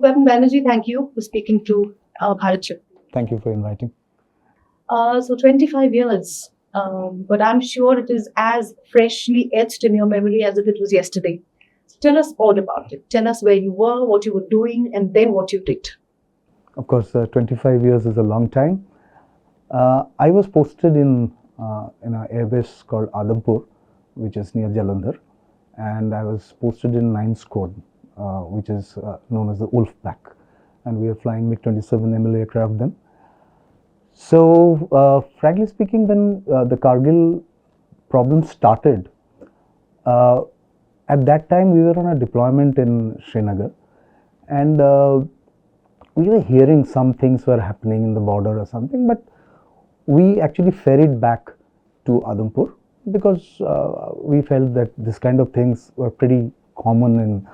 Captain Banerjee, thank you for speaking to Bharat Shakti. Thank you for inviting. So 25 years, but I'm sure it is as freshly etched in your memory as if it was yesterday. Tell us all about it. Tell us where you were, what you were doing, and then what you did. Of course, 25 years is a long time. I was posted in an airbase called Adampur, which is near Jalandhar, and I was posted in 9th Squadron, which is known as the Wolfpack, and we are flying MiG-27 ML aircraft then. So, frankly speaking, when the Kargil problem started, at that time we were on a deployment in Srinagar, and we were hearing some things were happening in the border or something, but we actually ferried back to Adampur because we felt that this kind of things were pretty common in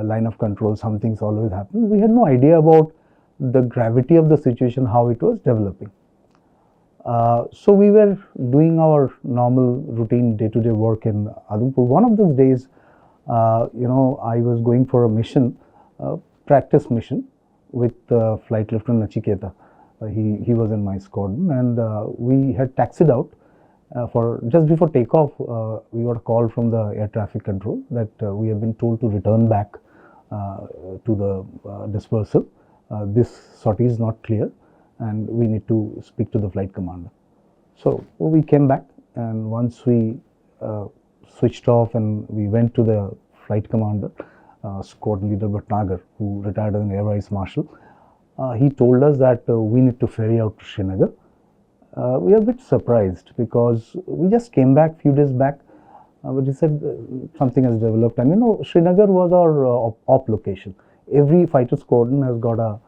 line of control. Some things always happen. We had no idea about the gravity of the situation, how it was developing. So we were doing our normal routine day-to-day work in Adampur. One of those days, I was going for a mission, practice mission with Flight Lieutenant Nachiketa. He was in my squadron, and we had taxied out. For just before takeoff, we got a call from the air traffic control that we have been told to return back to the dispersal. This sortie is not clear, and we need to speak to the flight commander. So we came back, and once we switched off and we went to the flight commander, squadron leader Bhatnagar, who retired as an air vice marshal, he told us that we need to ferry out to Srinagar. We were a bit surprised because we just came back few days back, but he said something has developed, and Srinagar was our op location. Every fighter squadron has got a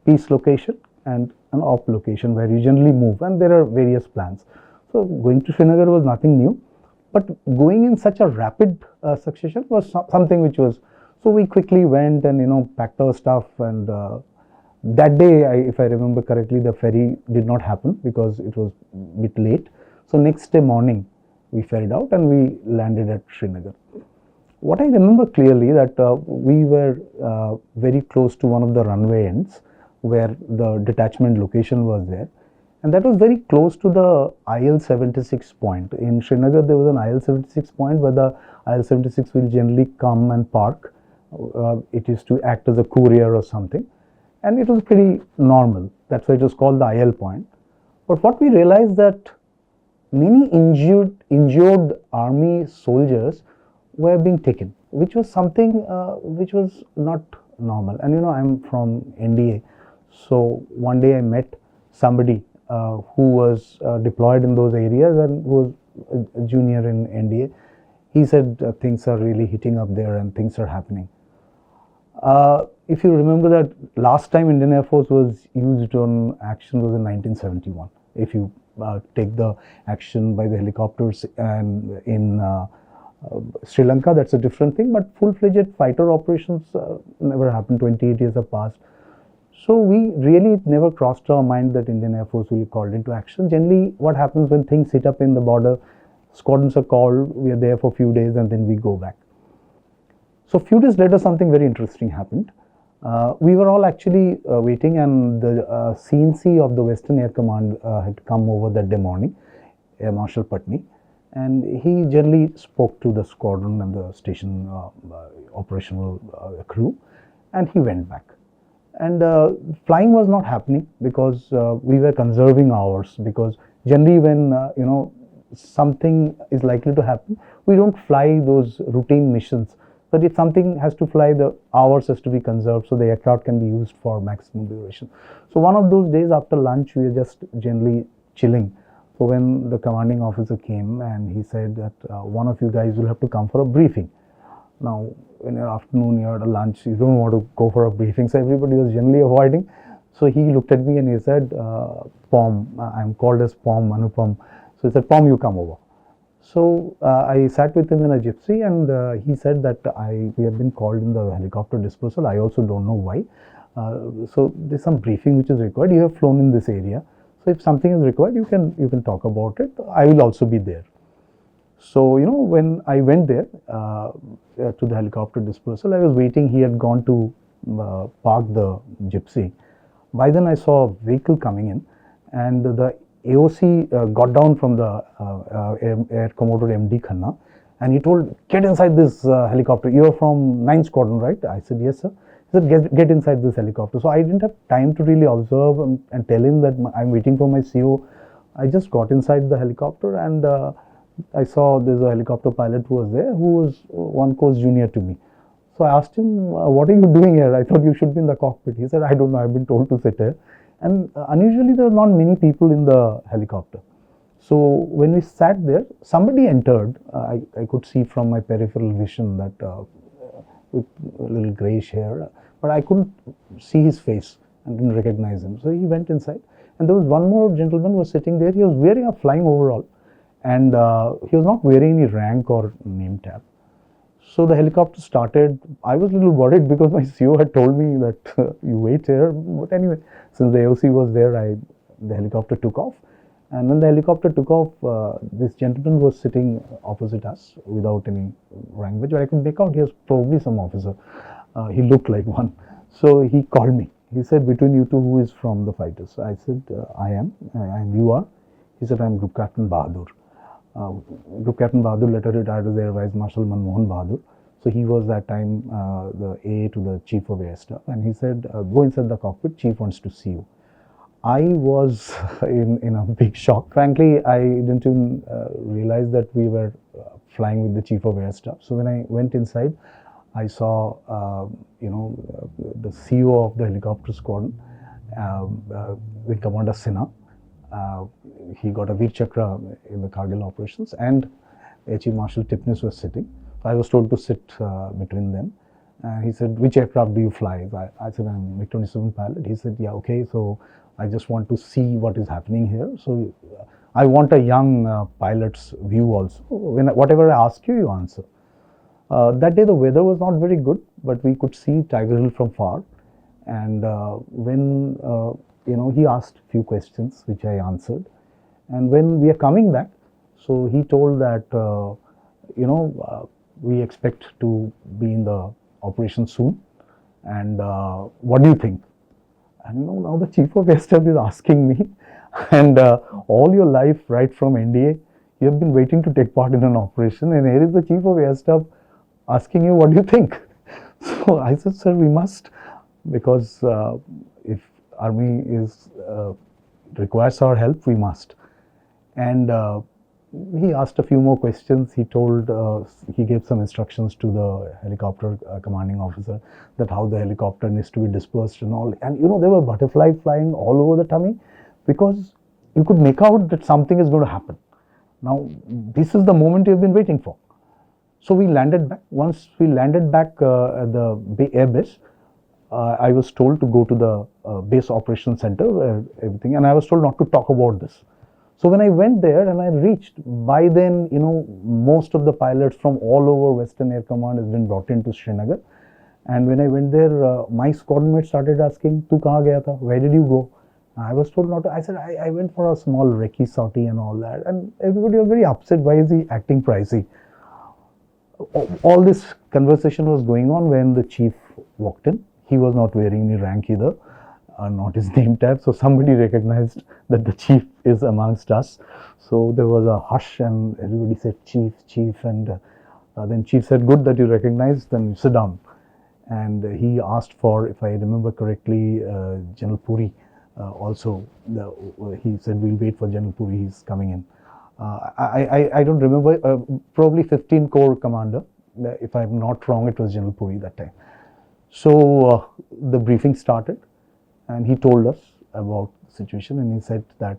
peace location and an op location where you generally move, and there are various plans. So going to Srinagar was nothing new, but going in such a rapid succession was something which was. So we quickly went and packed our stuff, and that day, if I remember correctly, the ferry did not happen because it was a bit late. So next day morning, we ferried out and we landed at Srinagar. What I remember clearly that we were very close to one of the runway ends where the detachment location was there, and that was very close to the IL-76 point. In Srinagar, there was an IL-76 point where the IL-76 will generally come and park. It is to act as a courier or something, and it was pretty normal. That's why it was called the IL point. But what we realized that many injured army soldiers were being taken, which was something which was not normal. And I'm from NDA, so one day I met somebody who was deployed in those areas and was a junior in NDA. He said things are really heating up there and things are happening. If you remember that last time Indian Air Force was used on action was in 1971. If you take the action by the helicopters and in Sri Lanka, that's a different thing, but full-fledged fighter operations never happened. 28 years have passed. So we really never crossed our mind that Indian Air Force will be called into action. Generally, what happens when things hit up in the border, squadrons are called, we are there for a few days and then we go back. So a few days later, something very interesting happened. We were all actually waiting, and the CNC of the Western Air Command had come over that day morning, Air Marshal Patni, and he generally spoke to the squadron and the station operational crew, and he went back. And flying was not happening because we were conserving hours, because generally when something is likely to happen, we don't fly those routine missions. But if something has to fly, the hours has to be conserved so the aircraft can be used for maximum duration. So one of those days after lunch, we were just generally chilling. So when the commanding officer came and he said that one of you guys will have to come for a briefing. Now, in the afternoon, you're at a lunch, you don't want to go for a briefing, so everybody was generally avoiding. So he looked at me and he said, POM, I'm called as POM, Anupam. So he said, POM, you come over. So I sat with him in a gypsy, and he said that we have been called in the helicopter dispersal. I also don't know why. So there's some briefing which is required. You have flown in this area, so if something is required, you can talk about it. I will also be there. So, when I went there to the helicopter dispersal, I was waiting. He had gone to park the gypsy. By then, I saw a vehicle coming in, and the AOC got down from the Air Commodore MD Khanna, and he told, "Get inside this helicopter. You're from 9th Squadron, right?" I said, "Yes, sir." He said, get inside this helicopter. So I didn't have time to really observe and tell him that I'm waiting for my CO. I just got inside the helicopter, and I saw there's a helicopter pilot who was there, who was one course junior to me. So I asked him, "What are you doing here? I thought you should be in the cockpit." He said, "I don't know. I've been told to sit here." And unusually, there were not many people in the helicopter. So when we sat there, somebody entered. I could see from my peripheral vision that with a little grayish hair, but I couldn't see his face and didn't recognize him. So he went inside, and there was one more gentleman who was sitting there. He was wearing a flying overall, and he was not wearing any rank or name tab. So the helicopter started. I was a little worried because my CO had told me that you wait here. But anyway, since the AOC was there, the helicopter took off. And when the helicopter took off, this gentleman was sitting opposite us without any rank badge. I could make out he was probably some officer. He looked like one. So he called me. He said, "Between you two, who is from the fighters?" I said, "I am." "And you are?" He said, "I'm Group Captain Bahadur." Group Captain Bahadur later retired as Air Vice Marshal Manmohan Bahadur. So he was that time the AA to the Chief of Air Staff. And he said, "Go inside the cockpit. Chief wants to see you." I was in a big shock. Frankly, I didn't even realize that we were flying with the Chief of Air Staff. So when I went inside, I saw, the CEO of the helicopter squadron, Wing Commander Sinha. He got a Veer Chakra in the Kargil operations, and Air Chief Marshal Tipnis was sitting. So I was told to sit between them. And he said, "Which aircraft do you fly?" I said, "I'm MiG-27 pilot." He said, "Yeah, okay, so I just want to see what is happening here. So I want a young pilot's view also. Whatever I ask you, you answer." That day the weather was not very good, but we could see Tiger Hill from far. And when he asked a few questions, which I answered. And when we are coming back, so he told that, we expect to be in the operation soon. And what do you think? And now the Chief of Air Staff is asking me, and all your life, right from NDA, you have been waiting to take part in an operation, and here is the Chief of Air Staff asking you, what do you think? So I said, "Sir, we must, because if Army requires our help, we must." And he asked a few more questions. He told, he gave some instructions to the helicopter commanding officer that how the helicopter needs to be dispersed and all. And there were butterflies flying all over the tummy, because you could make out that something is going to happen. Now, this is the moment you've been waiting for. So we landed back. Once we landed back at the air base, I was told to go to the base operation center where everything, and I was told not to talk about this. So when I went there and I reached, by then, most of the pilots from all over Western Air Command has been brought into Srinagar. And when I went there, my squadron mate started asking, "Tu kahan gaya tha? Where did you go?" I was told not to. I said, I went for a small recce sortie and all that. And everybody was very upset. Why is he acting pricey? All this conversation was going on when the chief walked in. He was not wearing any rank either, not his name tag. So somebody recognized that the chief is amongst us. So there was a hush, and everybody said, "Chief, chief." And then chief said, "Good that you recognized, then sit down." And he asked for, if I remember correctly, General Puri also. He said, "We'll wait for General Puri, he's coming in." I don't remember, probably 15 Corps commander. If I'm not wrong, it was General Puri that time. So the briefing started, and he told us about the situation, and he said that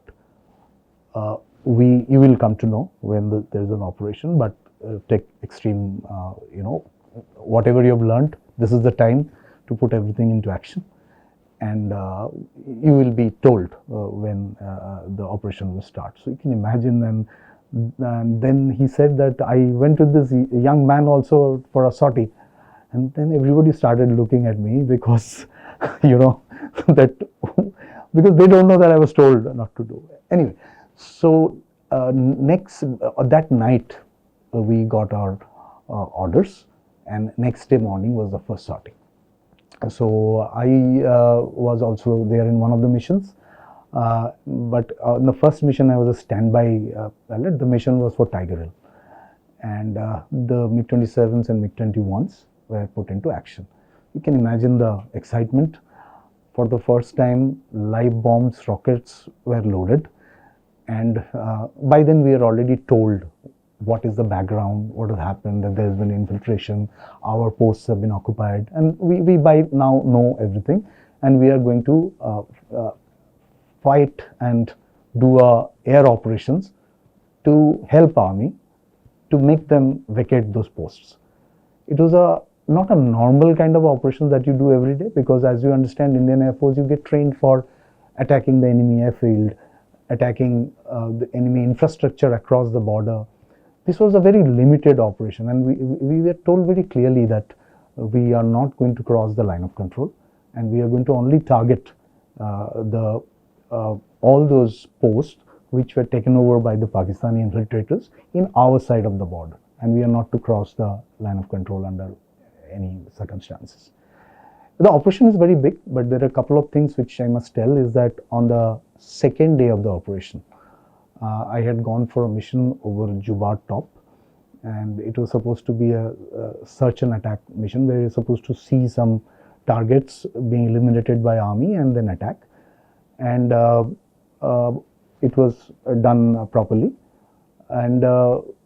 you will come to know when there's an operation, but take extreme, whatever you have learned, this is the time to put everything into action. And you will be told when the operation will start. So you can imagine. And then he said that I went with this young man also for a sortie. And then everybody started looking at me because, that because they don't know that I was told not to do. Anyway, so that night, we got our orders, and next day morning was the first sortie. So I was also there in one of the missions, but in the first mission I was a standby pilot. The mission was for Kargil, and the MiG-27s and MiG-21s were put into action. You can imagine the excitement. For the first time, live bombs, rockets were loaded, and by then we are already told what is the background, what has happened, that there has been infiltration, our posts have been occupied, and we by now know everything, and we are going to fight and do air operations to help army to make them vacate those posts. It was not a normal kind of operation that you do every day, because as you understand, Indian Air Force, you get trained for attacking the enemy airfield, attacking the enemy infrastructure across the border. This was a very limited operation, and we were told very clearly that we are not going to cross the line of control, and we are going to only target all those posts which were taken over by the Pakistani infiltrators in our side of the border, and we are not to cross the line of control under any circumstances. The operation is very big, but there are a couple of things which I must tell. Is that on the second day of the operation, I had gone for a mission over Jubair top, and it was supposed to be a search and attack mission where you're supposed to see some targets being eliminated by army and then attack, and it was done properly. And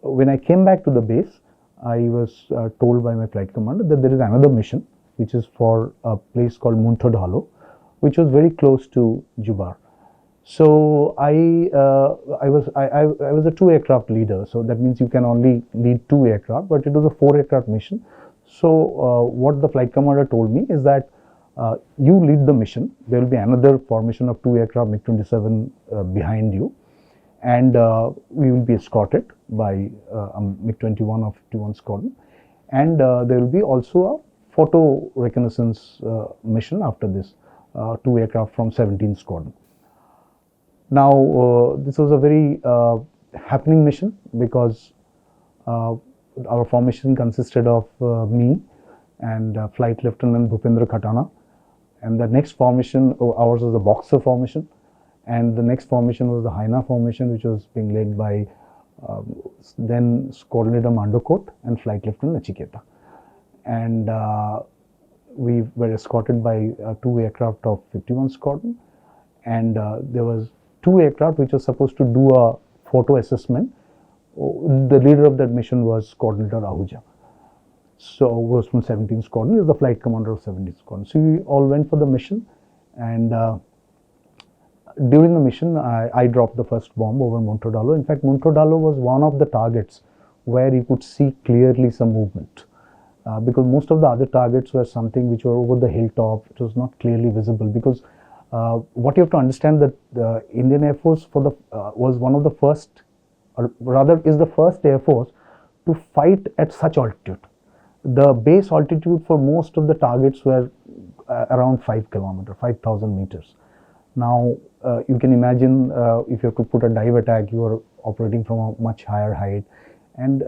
when I came back to the base, I was told by my flight commander that there is another mission which is for a place called Untold, which was very close to Jubair. So I was a 2 aircraft leader, so that means you can only lead 2 aircraft, but it was a 4 aircraft mission. So what the flight commander told me is that you lead the mission. There will be another formation of 2 aircraft MiG-27 behind you, and we will be escorted by a MiG-21 or 51 Squadron, and there will be also a photo reconnaissance mission after this, 2 aircraft from 17 Squadron. Now this was a very happening mission, because our formation consisted of me and Flight Lieutenant Bhupendra Khatana, and the next formation, ours was the Boxer formation, and the next formation was the Haina formation, which was being led by then Squadron Leader Mandokot and Flight Lieutenant Nachiketa. And we were escorted by 2 aircraft of 51 Squadron, and there was 2 aircraft which was supposed to do a photo assessment. The leader of that mission was Squadron Leader Ahuja. So was from 17 Squadron, he was the flight commander of 17 Squadron. So we all went for the mission, and during the mission I dropped the first bomb over Montodalo. In fact, Montodalo was one of the targets where you could see clearly some movement, because most of the other targets were something which were over the hilltop. It was not clearly visible, because what you have to understand that the Indian Air Force was one of the first, or rather is the first Air Force to fight at such altitude. The base altitude for most of the targets were around 5 kilometers, 5,000 meters. Now you can imagine if you have to put a dive attack, you are operating from a much higher height, and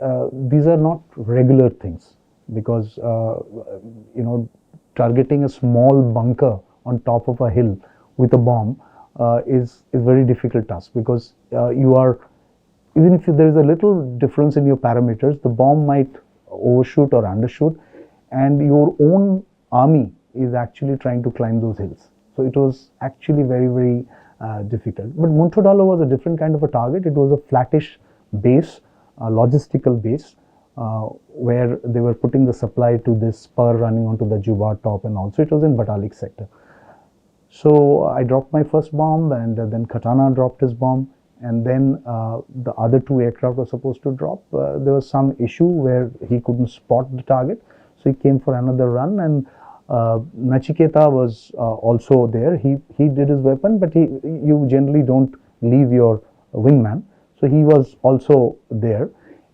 these are not regular things, because targeting a small bunker on top of a hill with a bomb is very difficult task, because you are, even if there is a little difference in your parameters, the bomb might overshoot or undershoot, and your own army is actually trying to climb those hills. So it was actually very, very difficult. But Montodalo was a different kind of a target. It was a flattish base, a logistical base, where they were putting the supply to this spur running onto the Jubair top, and also it was in Batalik sector. So I dropped my first bomb, and then Khatana dropped his bomb, and then the other 2 aircraft were supposed to drop. There was some issue where he couldn't spot the target, so he came for another run, and Nachiketa was also there. He did his weapon, but you generally don't leave your wingman, so he was also there.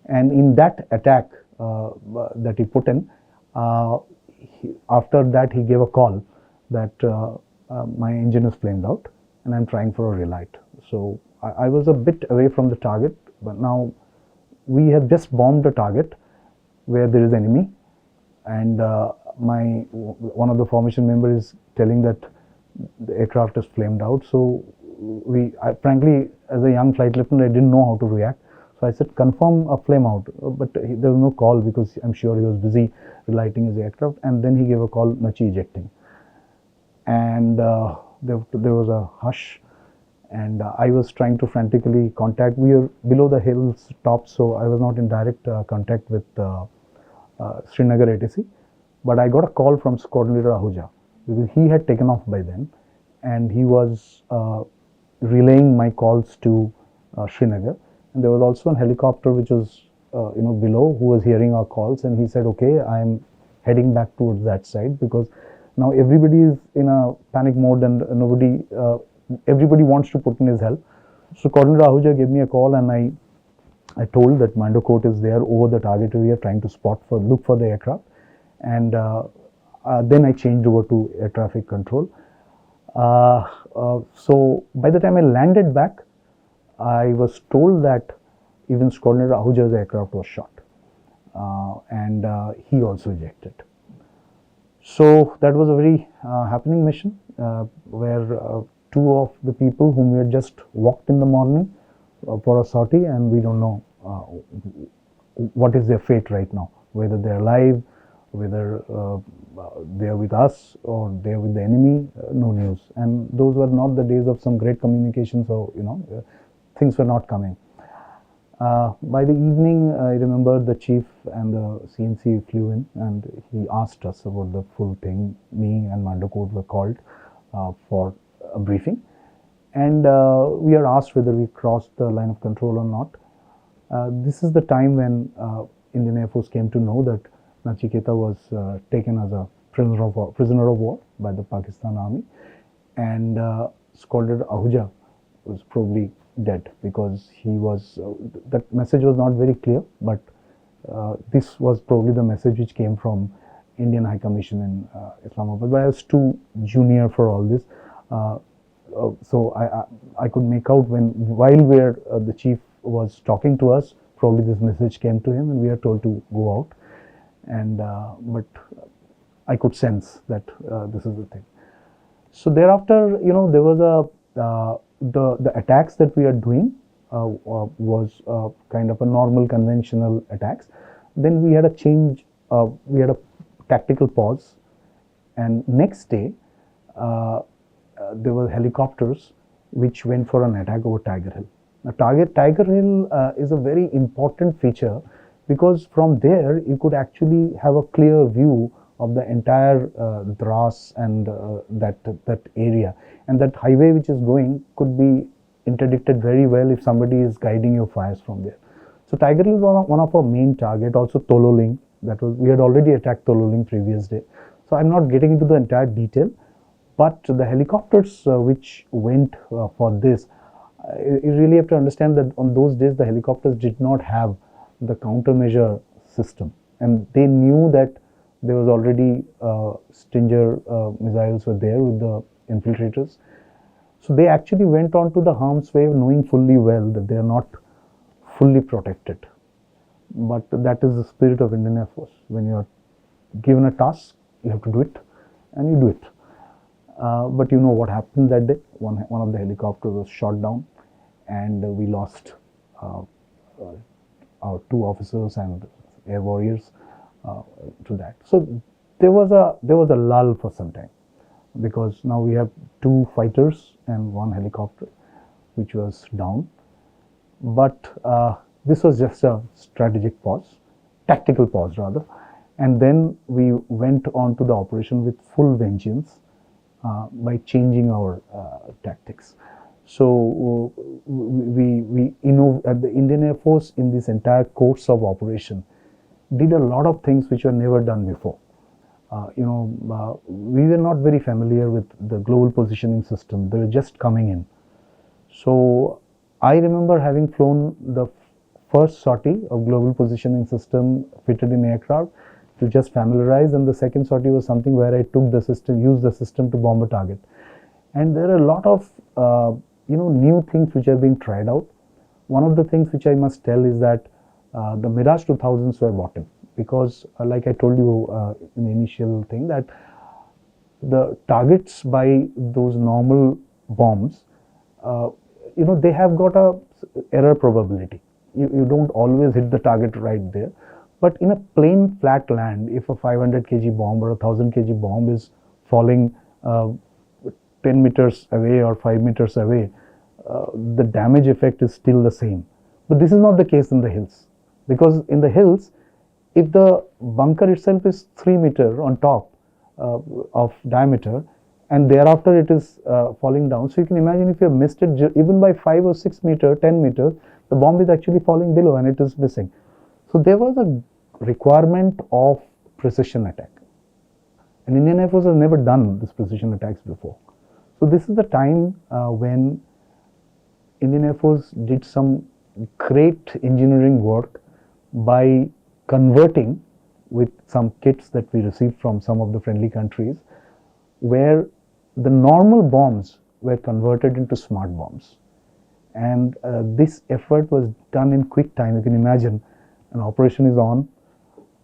And in that attack that he put in, after that he gave a call that my engine is flamed out and I'm trying for a relight. So I was a bit away from the target, but now we have just bombed a target where there is enemy, and one of the formation members is telling that the aircraft is flamed out. So frankly, as a young flight lieutenant, I didn't know how to react. So I said, confirm a flame out, but there was no call because I'm sure he was busy relighting his aircraft. And then he gave a call, Nachi ejecting. And there was a hush, and I was trying to frantically contact. We were below the hills top, so I was not in direct contact with Srinagar ATC. But I got a call from Squadron leader Ahuja, because he had taken off by then, and he was relaying my calls to Srinagar. And there was also a helicopter which was below, who was hearing our calls, and he said, okay, I'm heading back towards that side, because now everybody is in a panic mode, and everybody wants to put in his help. So Coordinator Ahuja gave me a call, and I told that Mando Court is there over the target area trying to look for the aircraft. And then I changed over to air traffic control. So by the time I landed back, I was told that even Coordinator Ahuja's aircraft was shot, and he also ejected. So that was a very happening mission, where two of the people whom we had just walked in the morning for a sortie, and we don't know what is their fate right now, whether they're alive, whether they're with us or they're with the enemy, no news. And those were not the days of some great communication, so things were not coming. By the evening, I remember the chief and the CNC flew in, and he asked us about the full thing. Me and Mando Court were called for a briefing, and we are asked whether we crossed the line of control or not. This is the time when Indian Air Force came to know that Nachiketa was taken as a prisoner of war by the Pakistan Army, and Squadron Ahuja was probably dead, because he was that message was not very clear, but this was probably the message which came from Indian High Commission in Islamabad. But I was too junior for all this, so I could make out while the chief was talking to us, probably this message came to him, and we are told to go out. And but I could sense that this is the thing. So thereafter, there was the attacks that we are doing was kind of a normal conventional attacks. Then we had a change, we had a tactical pause, and next day there were helicopters which went for an attack over Tiger Hill. Now Tiger Hill is a very important feature, because from there you could actually have a clear view of the entire Dras and that area, and that highway which is going could be interdicted very well if somebody is guiding your fires from there. So Tiger Hill was one of our main target. Also Tololing, we had already attacked Tololing previous day. So I'm not getting into the entire detail, but the helicopters which went for this, you really have to understand that on those days the helicopters did not have the countermeasure system, and they knew that there was already Stinger missiles were there with the infiltrators. So they actually went on to the harm's way, knowing fully well that they are not fully protected. But that is the spirit of Indian Air Force. When you are given a task, you have to do it, and you do it. But you know what happened that day? One of the helicopters was shot down, and we lost our two officers and air warriors to that. So there was a lull for some time, because now we have two fighters and one helicopter which was down. But this was just a strategic pause, tactical pause rather, and then we went on to the operation with full vengeance by changing our tactics. So the Indian Air Force, in this entire course of operation, did a lot of things which were never done before. We were not very familiar with the global positioning system. They were just coming in. So I remember having flown the first sortie of global positioning system fitted in aircraft to just familiarize, and the second sortie was something where I took the system, used the system to bomb a target. And there are a lot of new things which are being tried out. One of the things which I must tell is that the Mirage 2000s were bought in because, like I told you in the initial thing, that the targets by those normal bombs, they have got a error probability. You don't always hit the target right there. But in a plain flat land, if a 500 kg bomb or a 1000 kg bomb is falling 10 meters away or 5 meters away, the damage effect is still the same. But this is not the case in the hills, because in the hills, if the bunker itself is 3 meter on top of diameter, and thereafter it is falling down, so you can imagine if you have missed it even by 5 or 6 meter, 10 meters, the bomb is actually falling below and it is missing. So there was a requirement of precision attack, and Indian Air Force has never done this precision attacks before. So this is the time when Indian Air Force did some great engineering work by converting with some kits that we received from some of the friendly countries, where the normal bombs were converted into smart bombs. And this effort was done in quick time. You can imagine, an operation is on,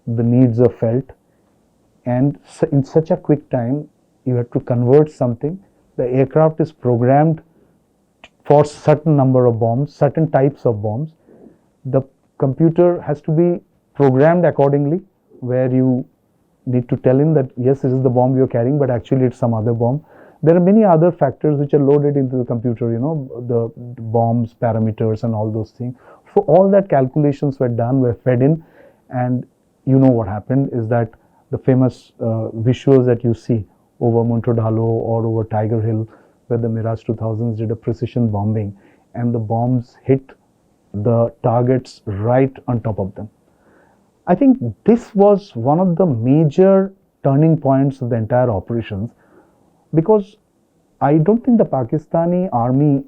the needs are felt, and in such a quick time, you have to convert something. The aircraft is programmed for certain number of bombs, certain types of bombs. The computer has to be programmed accordingly, where you need to tell him that yes, this is the bomb you're carrying, but actually it's some other bomb. There are many other factors which are loaded into the computer, the bombs, parameters and all those things. For all that, calculations were done, were fed in, and what happened is that the famous visuals that you see over Montrodalo or over Tiger Hill, where the Mirage 2000s did a precision bombing, and the bombs hit the targets right on top of them. I think this was one of the major turning points of the entire operations, because I don't think the Pakistani army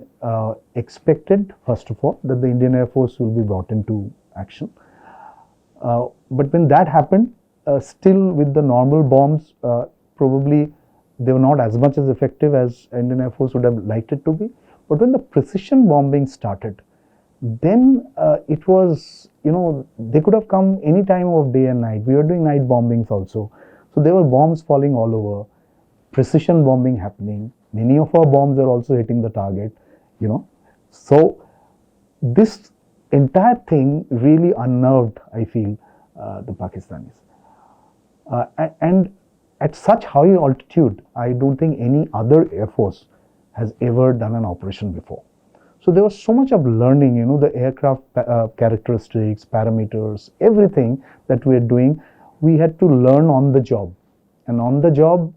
expected, first of all, that the Indian Air Force will be brought into action. But when that happened, still with the normal bombs, probably they were not as much as effective as Indian Air Force would have liked it to be. But when the precision bombing started, then it was, they could have come any time of day and night. We were doing night bombings also. So there were bombs falling all over, precision bombing happening. Many of our bombs are also hitting the target, So this entire thing really unnerved, I feel, the Pakistanis. And at such high altitude, I don't think any other Air Force has ever done an operation before. So there was so much of learning, the aircraft characteristics, parameters, everything that we are doing, we had to learn on the job, and on the job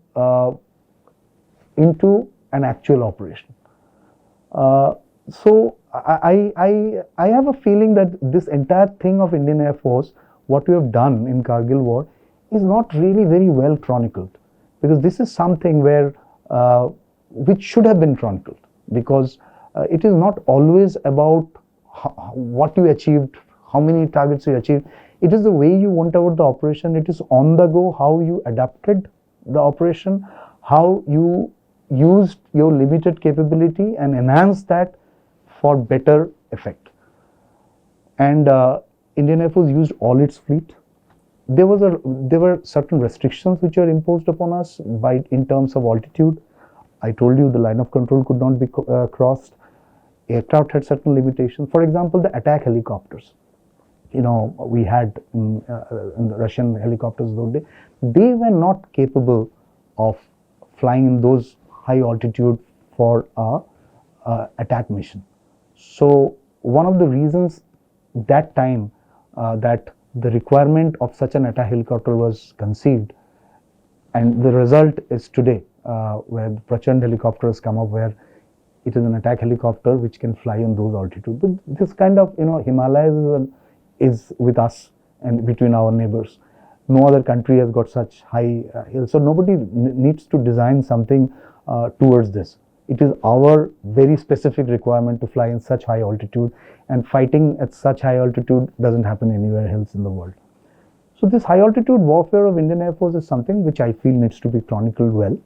into an actual operation. So I have a feeling that this entire thing of Indian Air Force, what we have done in Kargil war, is not really very well chronicled, because this is something where which should have been chronicled, because it is not always about what you achieved, how many targets you achieved. It is the way you went about the operation. It is on the go, how you adapted the operation, how you used your limited capability and enhanced that for better effect. And Indian Air Force used all its fleet. There were certain restrictions which were imposed upon us in terms of altitude. I told you the line of control could not be crossed. Aircraft had certain limitations. For example, the attack helicopters. We had in the Russian helicopters those days, they were not capable of flying in those high altitude for a attack mission. So one of the reasons that time that the requirement of such an attack helicopter was conceived, and the result is today where the Prachand helicopter has come up, where it is an attack helicopter which can fly on those altitudes. But this kind of, Himalayas is with us and between our neighbors. No other country has got such high hills. So nobody needs to design something towards this. It is our very specific requirement to fly in such high altitude, and fighting at such high altitude doesn't happen anywhere else in the world. So this high altitude warfare of Indian Air Force is something which I feel needs to be chronicled well.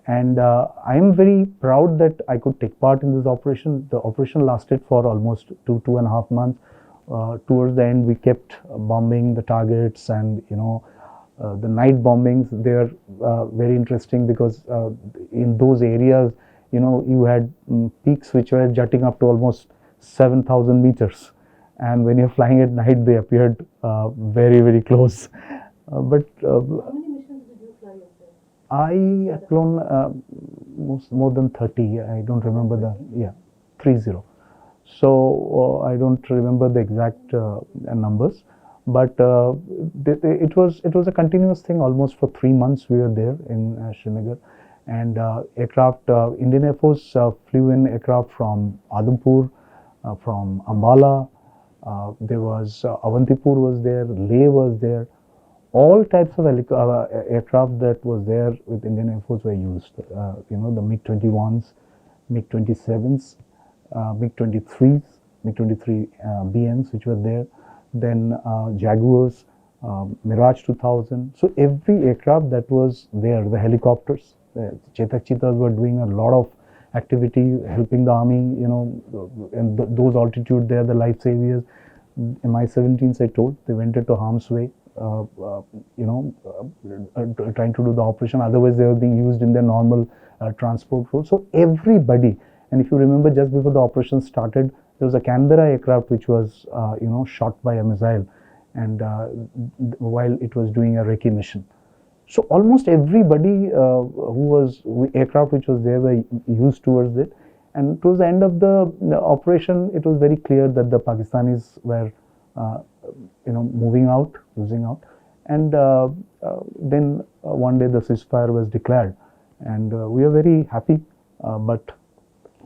And I am very proud that I could take part in this operation. The operation lasted for almost 2.5 months. towards the end, we kept bombing the targets, and the night bombings. They are very interesting because in those areas, you had peaks which were jutting up to almost 7,000 meters, and when you're flying at night, they appeared very, very close. But How many missions did you fly up there? I have flown more than 30. I don't remember the 30. So I don't remember the exact numbers, but it was a continuous thing. Almost for 3 months we were there in Srinagar, and aircraft. Indian Air Force flew in aircraft from Adampur, from Ambala. There was Avantipur was there, Leh was there. All types of aircraft that was there with Indian Air Force were used. The MiG-21s, MiG-27s, MiG-23s, MiG-23 BNs which were there. Then Jaguars, Mirage 2000. So every aircraft that was there, the helicopters, Chetak Cheetahs were doing a lot of activity, helping the army, and those altitude there, the life saviors. Mi-17s, I told, they went into harm's way, trying to do the operation. Otherwise, they were being used in their normal transport role. So everybody, and if you remember, just before the operation started, there was a Canberra aircraft which was, shot by a missile, and while it was doing a recce mission. So almost everybody aircraft which was there were used towards it. And towards the end of the operation, it was very clear that the Pakistanis were, moving out, losing out. And then one day the ceasefire was declared, and we were very happy, but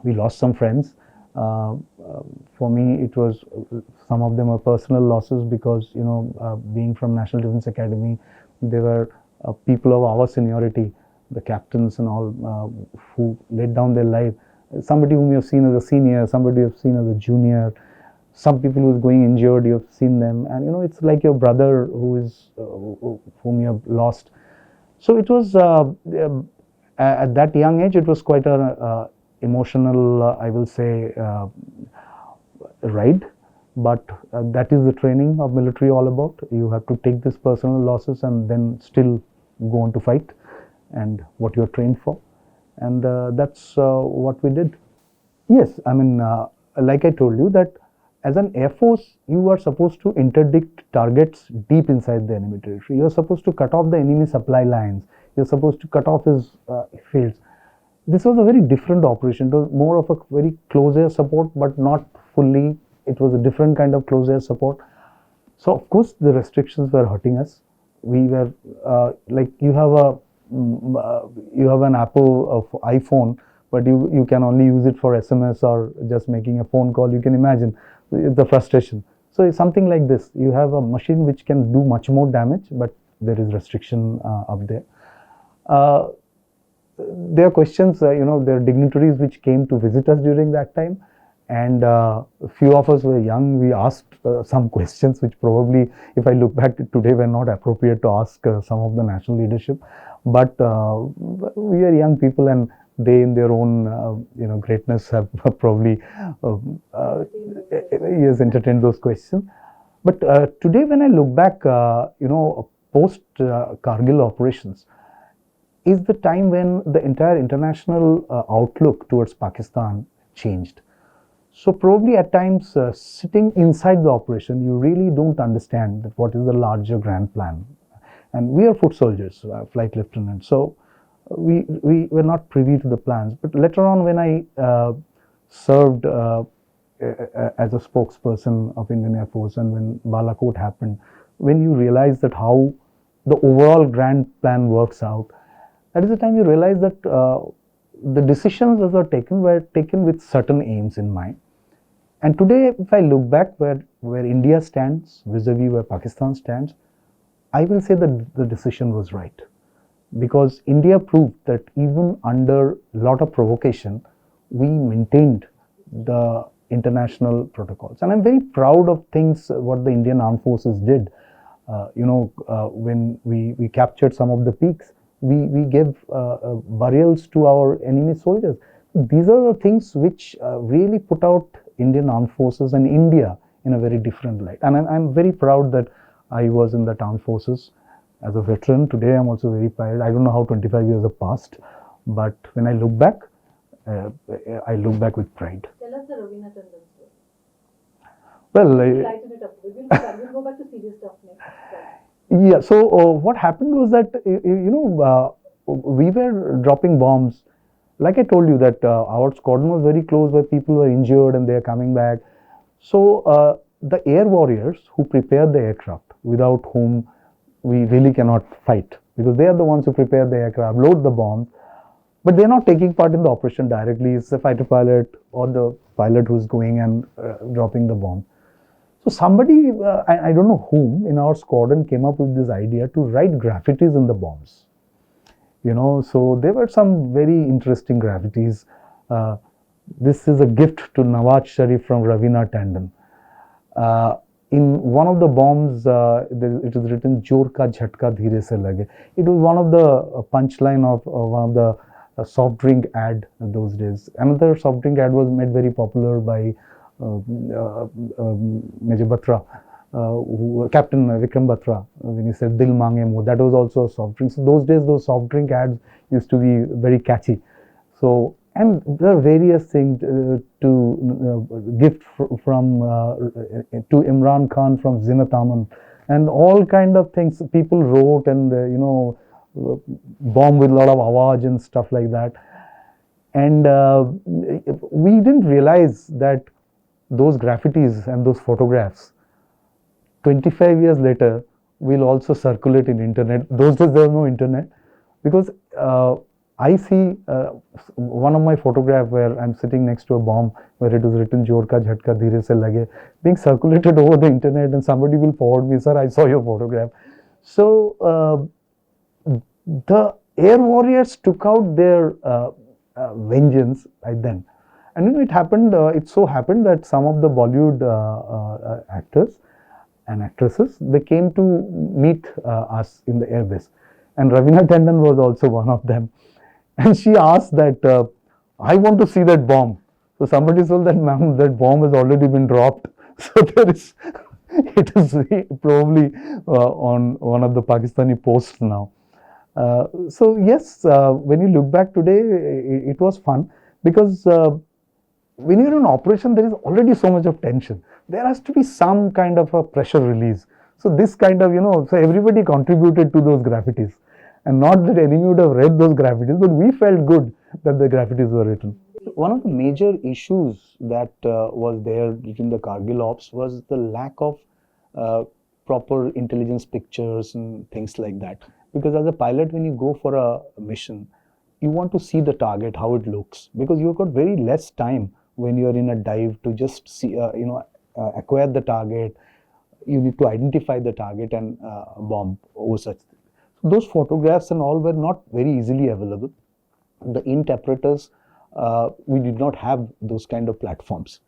we lost some friends. For me, it was, some of them were personal losses because, being from National Defence Academy, they were people of our seniority, the captains and all, who laid down their life. Somebody whom you have seen as a senior, somebody you have seen as a junior, some people who is going injured, you have seen them, and it's like your brother whom you have lost. So it was, at that young age, it was quite a emotional, I will say, ride. But that is the training of military all about. You have to take these personal losses and then still go on to fight, and what you are trained for. And that's what we did. Yes, I mean, like I told you, that as an Air Force, you are supposed to interdict targets deep inside the enemy territory. You are supposed to cut off the enemy supply lines. You are supposed to cut off his fields. This was a very different operation. It was more of a very close air support, but not fully. It was a different kind of close air support. So of course the restrictions were hurting us. We were like, you have an Apple of iPhone, but you can only use it for SMS or just making a phone call. You can imagine the frustration. So it's something like this. You have a machine which can do much more damage, but there is restriction up there. There are questions, there are dignitaries which came to visit us during that time, and a few of us were young. We asked some questions which probably, if I look back today, were not appropriate to ask some of the national leadership. But we are young people, and they, in their own greatness, have probably yes, entertained those questions. But today, when I look back, post Kargil operations, is the time when the entire international outlook towards Pakistan changed. So probably at times, sitting inside the operation, you really don't understand that what is the larger grand plan. And we are foot soldiers, flight lieutenants, so we were not privy to the plans. But later on, when I served as a spokesperson of Indian Air Force, and when Balakot happened, when you realize that how the overall grand plan works out, that is the time you realize that the decisions that were taken with certain aims in mind. And today, if I look back where India stands vis-a-vis where Pakistan stands, I will say that the decision was right, because India proved that even under a lot of provocation, we maintained the international protocols. And I'm very proud of things what the Indian Armed Forces did. When we captured some of the peaks, we gave burials to our enemy soldiers. These are the things which really put out Indian Armed Forces and India in a very different light. And I'm very proud that I was in the armed forces as a veteran. Today I'm also very proud. I don't know how 25 years have passed, but when I look back, I look back with pride. Tell us the Ravina Tandon story. Well, Lighten it up. We'll go back to serious stuff next. yeah, so what happened was that, we were dropping bombs. Like I told you that our squadron was very close where people were injured and they are coming back. So the air warriors who prepare the aircraft, without whom we really cannot fight, because they are the ones who prepare the aircraft, load the bombs, but they're not taking part in the operation directly. It's the fighter pilot or the pilot who's going and dropping the bomb. So somebody, I don't know whom, in our squadron came up with this idea to write graffitis in the bombs. So there were some very interesting graffitis. This is a gift to Nawaz Sharif from Ravina Tandon. In one of the bombs, it is written "Jor ka jhatka dheere se lage." It was one of the punchline of one of the soft drink ad those days. Another soft drink ad was made very popular by Major Batra, Captain Vikram Batra, when he said "Dil mange mo." That was also a soft drink. So those days, those soft drink ads used to be very catchy. So, and there are various things to gift from to Imran Khan from Zinat Aman, and all kind of things people wrote, and bomb with a lot of awaj and stuff like that. And we didn't realize that those graffitis and those photographs 25 years later will also circulate in internet. Those days there was no internet, because I see one of my photograph where I'm sitting next to a bomb where it is written "Jor ka jhatka dheere se lage" being circulated over the internet, and somebody will forward me, "Sir, I saw your photograph." So the air warriors took out their vengeance by then. And it happened, it so happened that some of the Bollywood actors and actresses, they came to meet us in the airbase. And Ravina Tandon was also one of them. And she asked that, "I want to see that bomb." So somebody told that, "Ma'am, that bomb has already been dropped." So it is probably on one of the Pakistani posts now. So yes, when you look back today, it was fun, because when you're in operation, there is already so much of tension. There has to be some kind of a pressure release. So this kind of, so everybody contributed to those graffitis. And not that enemy would have read those graffitis, but we felt good that the graffitis were written. One of the major issues that was there during the Kargil ops was the lack of proper intelligence pictures and things like that. Because as a pilot, when you go for a mission, you want to see the target, how it looks, because you've got very less time when you're in a dive to just see, acquire the target. You need to identify the target and bomb over such things. So those photographs and all were not very easily available. The int apparatus, we did not have those kind of platforms.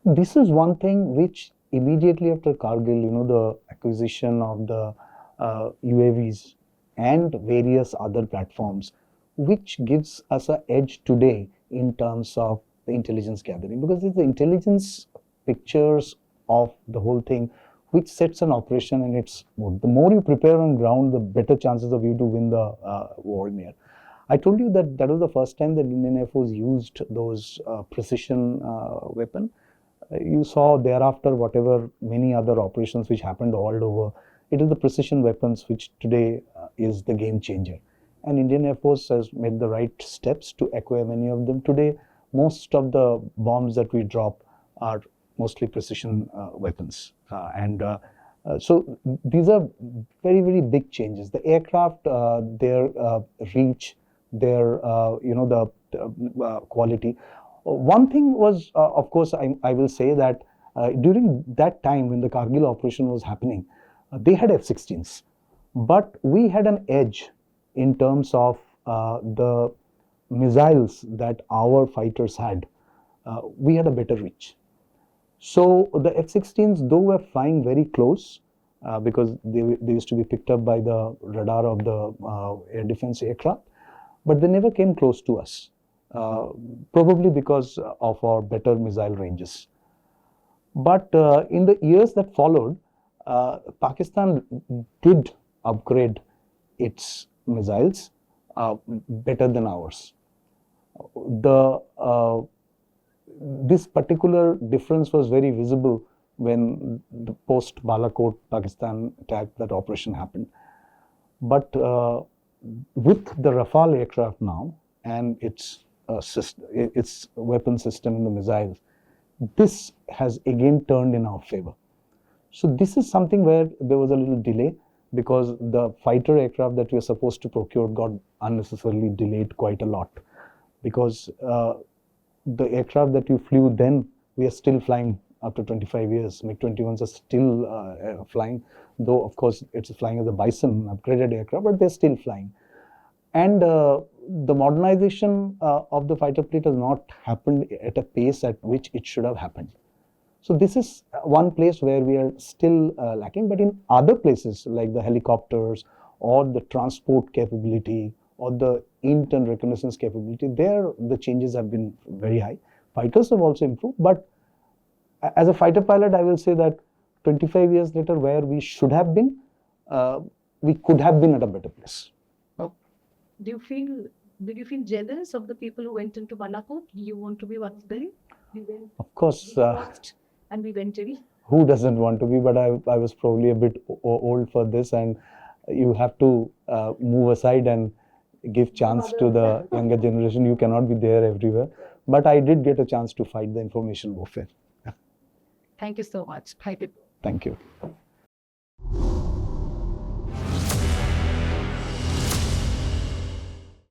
This is one thing which immediately after Kargil, the acquisition of the UAVs and various other platforms, which gives us an edge today in terms of the intelligence gathering, because it's the intelligence pictures of the whole thing which sets an operation in its mode. The more you prepare on ground, the better chances of you to win the war in air. I told you that that was the first time that Indian Air Force used those precision weapon. You saw thereafter whatever many other operations which happened all over. It is the precision weapons which today is the game changer. And Indian Air Force has made the right steps to acquire many of them. Today, most of the bombs that we drop are mostly precision weapons. So these are very, very big changes. The aircraft, their reach, their, the quality. One thing was, of course, I will say that during that time when the Kargil operation was happening, they had F-16s. But we had an edge in terms of the missiles that our fighters had. We had a better reach. So the F-16s, though were flying very close, because they used to be picked up by the radar of the air defense aircraft, but they never came close to us, probably because of our better missile ranges. But in the years that followed, Pakistan did upgrade its missiles better than ours. This particular difference was very visible when the post Balakot Pakistan attack, that operation happened. But with the Rafale aircraft now and its weapon system and the missiles, this has again turned in our favor. So this is something where there was a little delay, because the fighter aircraft that we were supposed to procure got unnecessarily delayed quite a lot, because the aircraft that we flew then, we are still flying after 25 years. MiG-21s are still flying, though of course it's flying as a Bison upgraded aircraft, but they're still flying. And the modernization of the fighter fleet has not happened at a pace at which it should have happened. So this is one place where we are still lacking, but in other places like the helicopters or the transport capability or the int and reconnaissance capability, there the changes have been very high. Fighters have also improved, but as a fighter pilot, I will say that 25 years later, where we should have been, we could have been at a better place. Did you feel jealous of the people who went into Balakot? Do you want to be one of them? Of course. And we went to. Who doesn't want to be? But I was probably a bit old for this, and you have to move aside and give chance to the younger generation. You cannot be there everywhere. But I did get a chance to fight the information warfare. Thank you so much. Thank you.